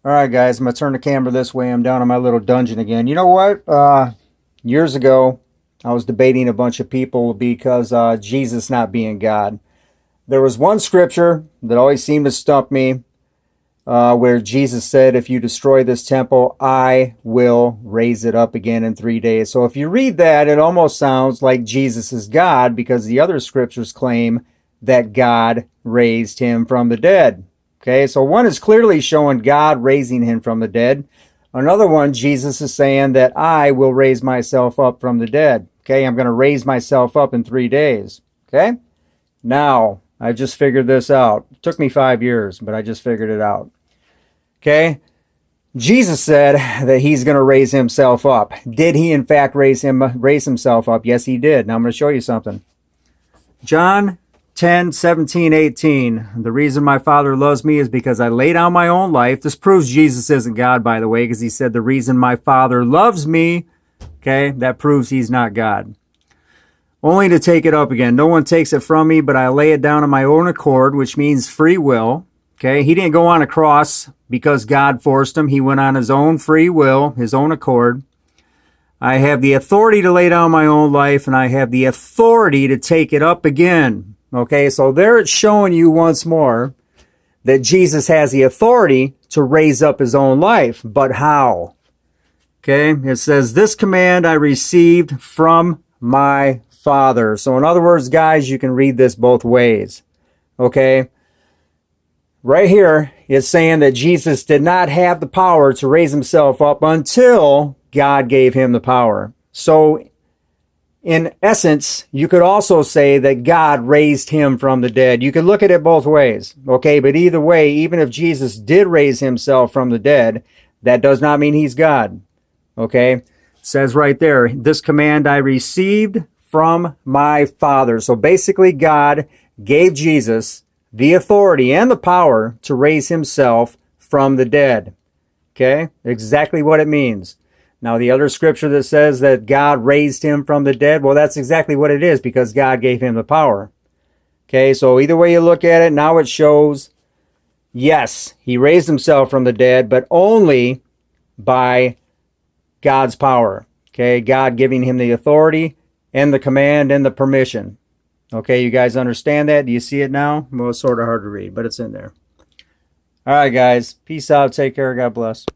All right, guys, I'm going to turn the camera this way. I'm down in my little dungeon again. You know what? Years ago, I was debating a bunch of people because Jesus not being God. There was one scripture that always seemed to stump me where Jesus said, if you destroy this temple, I will raise it up again in 3 days. So if you read that, it almost sounds like Jesus is God because the other scriptures claim that God raised him from the dead. Okay, so one is clearly showing God raising him from the dead. Another one, Jesus is saying that I will raise myself up from the dead. Okay, I'm going to raise myself up in 3 days. Okay, now I just figured this out. It took me 5 years, but I just figured it out. Okay, Jesus said that he's going to raise himself up. Did he in fact raise himself up? Yes, he did. Now I'm going to show you something. John 10, 17, 18. The reason my Father loves me is because I lay down my own life. This proves Jesus isn't God, by the way, because he said the reason my Father loves me, okay, that proves he's not God. Only to take it up again. No one takes it from me, but I lay it down on my own accord, which means free will. Okay, he didn't go on a cross because God forced him. He went on his own free will, his own accord. I have the authority to lay down my own life, and I have the authority to take it up again. Okay, so there it's showing you once more that Jesus has the authority to raise up his own life. But how? Okay, it says, this command I received from my Father. So in other words, guys, you can read this both ways. Okay, right here it's saying that Jesus did not have the power to raise himself up until God gave him the power. So in essence, you could also say that God raised him from the dead. You could look at it both ways, okay? But either way, even if Jesus did raise himself from the dead, that does not mean he's God, okay? It says right there, this command I received from my Father. So basically, God gave Jesus the authority and the power to raise himself from the dead, okay? Exactly what it means. Now, the other scripture that says that God raised him from the dead, well, that's exactly what it is because God gave him the power. Okay, so either way you look at it, now it shows, yes, he raised himself from the dead, but only by God's power. Okay, God giving him the authority and the command and the permission. Okay, you guys understand that? Do you see it now? Well, it's sort of hard to read, but it's in there. All right, guys. Peace out. Take care. God bless.